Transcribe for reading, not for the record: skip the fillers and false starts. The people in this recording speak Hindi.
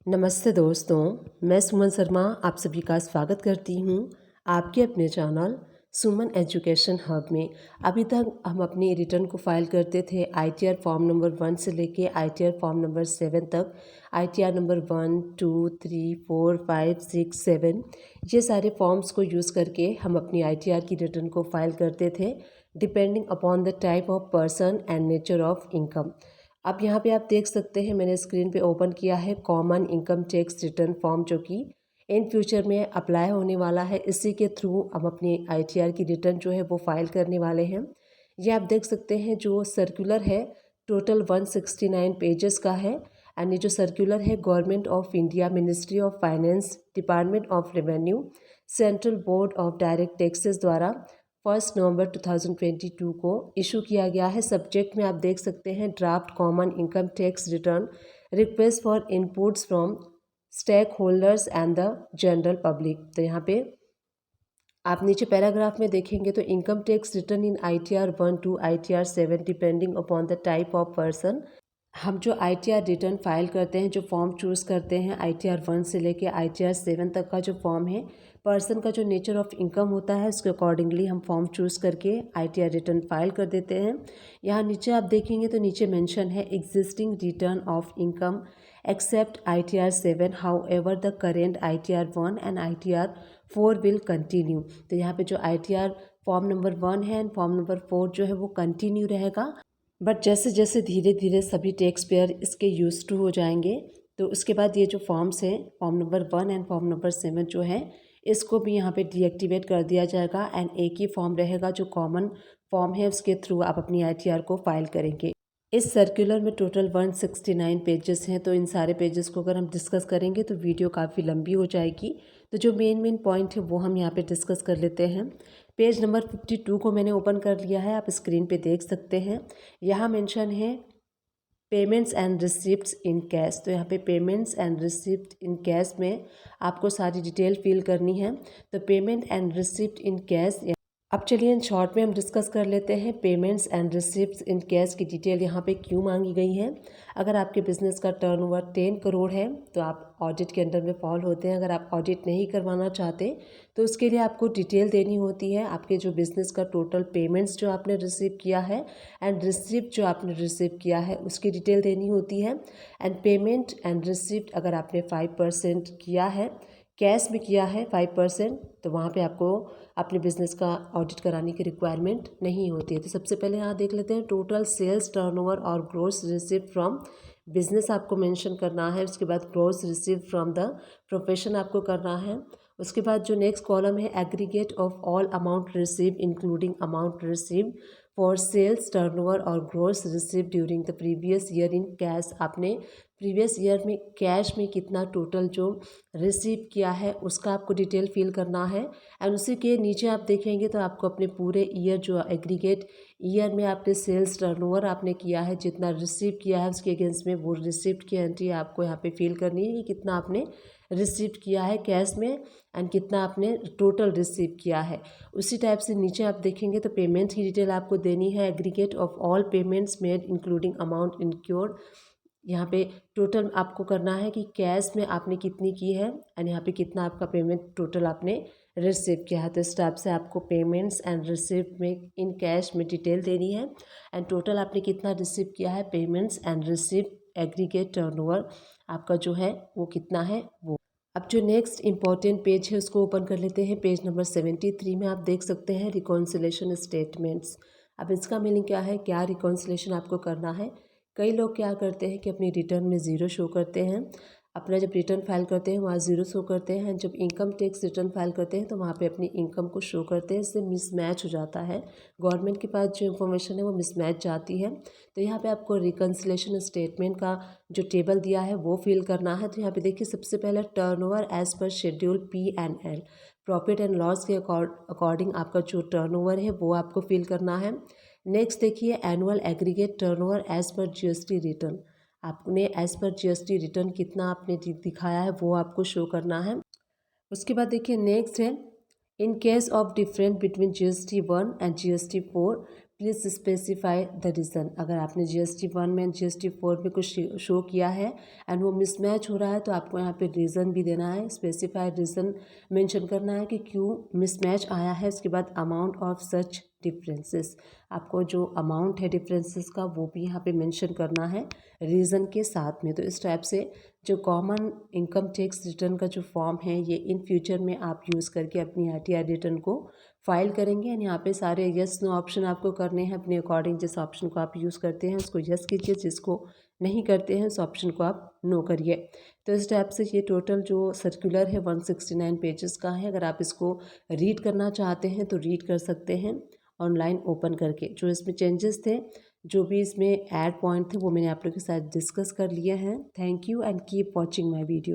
नमस्ते दोस्तों, मैं सुमन शर्मा आप सभी का स्वागत करती हूँ आपके अपने चैनल सुमन एजुकेशन हब में। अभी तक हम अपनी रिटर्न को फाइल करते थे ITR फॉर्म नंबर 1 से लेके ITR फॉर्म नंबर 7 तक। ITR नंबर 1, 2, 3, 4, 5, 6, 7 ये सारे फॉर्म्स को यूज़ करके हम अपनी ITR की रिटर्न को फाइल करते थे depending upon the type of person and nature of income. अब यहाँ पे आप देख सकते हैं मैंने स्क्रीन पे ओपन किया है common income tax return form, जो कि इन फ्यूचर में अप्लाई होने वाला है। इसी के थ्रू हम अपनी ITR की रिटर्न जो है वो फाइल करने वाले हैं। ये आप देख सकते हैं जो सर्कुलर है टोटल 169 पेजेस का है। एंड ये जो सर्कुलर है government of India, ministry of finance, department of revenue, central board of direct taxes द्वारा 1 नवंबर 2022 को इशू किया गया है। सब्जेक्ट में आप देख सकते हैं draft common income tax return request for inputs from stakeholders and the general public. तो यहाँ पे आप नीचे पैराग्राफ में देखेंगे तो income tax return in ITR 1 to ITR 7 depending upon the type of person. हम जो ITR रिटर्न फाइल करते हैं, जो फॉर्म चूज़ करते हैं ITR 1 से लेके ITR 7 तक का जो फॉर्म है, पर्सन का जो नेचर ऑफ इनकम होता है उसके अकॉर्डिंगली हम फॉर्म चूज़ करके ITR रिटर्न फाइल कर देते हैं। यहाँ नीचे आप देखेंगे तो नीचे मेंशन है existing return of income except ITR 7, however the current ITR 1 and ITR 4 will continue. तो यहाँ पे जो ITR फॉर्म नंबर 1 है एंड फॉर्म नंबर 4 जो है वो कंटिन्यू रहेगा। बट जैसे जैसे धीरे धीरे सभी टैक्स पेयर इसके यूज टू हो जाएंगे, तो उसके बाद ये जो फॉर्म्स हैं form number 1 and form number 7 जो है इसको भी यहाँ पे डीएक्टिवेट कर दिया जाएगा। एंड एक ही फॉर्म रहेगा जो कॉमन फॉर्म है, उसके थ्रू आप अपनी ITR को फाइल करेंगे। इस सर्कुलर में टोटल 169 पेजेस हैं, तो इन सारे पेजेस को अगर हम डिस्कस करेंगे तो वीडियो काफ़ी लंबी हो जाएगी। तो जो मेन पॉइंट है वो हम यहाँ पे डिस्कस कर लेते हैं। पेज नंबर 52 को मैंने ओपन कर लिया है, आप स्क्रीन पे देख सकते हैं। यहाँ मेंशन है payments and receipts in cash. तो यहाँ पे payments and receipt in cash में आपको सारी डिटेल फिल करनी है। तो payment and receipt in cash, अब चलिए इन शॉर्ट में हम डिस्कस कर लेते हैं payments and receipts in cash की डिटेल यहाँ पे क्यों मांगी गई है। अगर आपके बिजनेस का टर्नओवर 10 करोड़ है तो आप ऑडिट के अंडर में फॉल होते हैं। अगर आप ऑडिट नहीं करवाना चाहते तो उसके लिए आपको डिटेल देनी होती है, आपके जो बिज़नेस का टोटल पेमेंट्स जो आपने रिसीव किया है एंड रिसिप्ट जो आपने रिसीव किया है उसकी डिटेल देनी होती है। एंड पेमेंट एंड रिसिप्ट अगर आपने 5% किया है, कैश में किया है 5%, तो वहाँ पे आपको अपने बिजनेस का ऑडिट कराने की रिक्वायरमेंट नहीं होती है। तो सबसे पहले यहाँ देख लेते हैं टोटल सेल्स टर्नओवर और ग्रॉस रिसीव्ड फ्रॉम बिजनेस आपको मेंशन करना है। उसके बाद gross received from the profession आपको करना है। उसके बाद जो नेक्स्ट कॉलम है aggregate of all amount receive including amount receive for sales turnover और gross receive during the previous year in cash. आपने प्रीवियस ईयर में कैश में कितना टोटल जो रिसीव किया है उसका आपको डिटेल फिल करना है। एंड उसी के नीचे आप देखेंगे तो आपको अपने पूरे ईयर जो एग्रीगेट ईयर में आपने सेल्स टर्नओवर आपने किया है, जितना रिसीव किया है उसके अगेंस्ट में वो रिसिप्ट की एंट्री आपको यहाँ पे फिल करनी है कि कितना आपने रिसीव किया है कैश में एंड कितना आपने टोटल रिसीव किया है। उसी टाइप से नीचे आप देखेंगे तो पेमेंट की डिटेल आपको देनी है aggregate of all payments made including amount incurred. यहाँ पे टोटल आपको करना है कि कैश में आपने कितनी की है एंड यहाँ पे कितना आपका पेमेंट टोटल आपने रिसीव किया है। तो इस टाइप से आपको पेमेंट्स एंड रिसीव में इन कैश में डिटेल देनी है एंड टोटल आपने कितना रिसीव किया है, payments and receive aggregate turnover आपका जो है वो कितना है वो। अब जो नेक्स्ट इंपॉर्टेंट पेज है उसको ओपन कर लेते हैं। पेज नंबर 73 में आप देख सकते हैं रिकॉन्सिलेशन स्टेटमेंट्स। अब इसका मीनिंग क्या है, क्या रिकॉन्सिलेशन आपको करना है। कई लोग क्या करते हैं कि अपनी रिटर्न में ज़ीरो शो करते हैं, अपना जब रिटर्न फाइल करते हैं वहाँ ज़ीरो शो करते हैं, जब इनकम टैक्स रिटर्न फाइल करते हैं तो वहाँ पे अपनी इनकम को शो करते हैं। इससे मिसमैच हो जाता है, गवर्नमेंट के पास जो इन्फॉर्मेशन है वो मिसमैच जाती है। तो यहाँ पे आपको रिकन्सिलेशन स्टेटमेंट का जो टेबल दिया है वो फिल करना है। तो यहाँ पे देखिए सबसे पहले turnover as per schedule P&L, profit and loss के अकॉर्डिंग आपका जो टर्नओवर है वो आपको फिल करना है। नेक्स्ट देखिए annual aggregate turnover as per GST रिटर्न, आपने एज पर GST रिटर्न कितना आपने दिखाया है वो आपको शो करना है। उसके बाद देखिए नेक्स्ट है in case of difference between GST 1 and GST 4 please specify the reason. अगर आपने GST 1 में GST 4 में कुछ शो किया है एंड वो मिसमैच हो रहा है तो आपको यहाँ पे रीज़न भी देना है, स्पेसिफाई रीज़न मेंशन करना है कि क्यों मिसमैच आया है। उसके बाद अमाउंट ऑफ सच डिफरेंसेस, आपको जो अमाउंट है डिफरेंसेस का वो भी यहाँ पे मेंशन करना है रीज़न के साथ में। तो इस टाइप से जो कॉमन इनकम टैक्स रिटर्न का जो फॉर्म है ये इन फ्यूचर में आप यूज़ करके अपनी ITR रिटर्न को फाइल करेंगे। एंड यहाँ पे सारे यस नो ऑप्शन आपको करने हैं अपने अकॉर्डिंग। जिस ऑप्शन को आप यूज़ करते हैं उसको यस कीजिए, जिसको नहीं करते हैं उस ऑप्शन को आप नो करिए। तो इस टाइप से ये टोटल जो सर्कुलर है 169 पेजेस का है। अगर आप इसको रीड करना चाहते हैं तो रीड कर सकते हैं ऑनलाइन ओपन करके। जो इसमें चेंजेस थे, जो भी इसमें ऐड पॉइंट थे वो मैंने आप लोगों के साथ डिस्कस कर लिए हैं। Thank you and keep watching my video.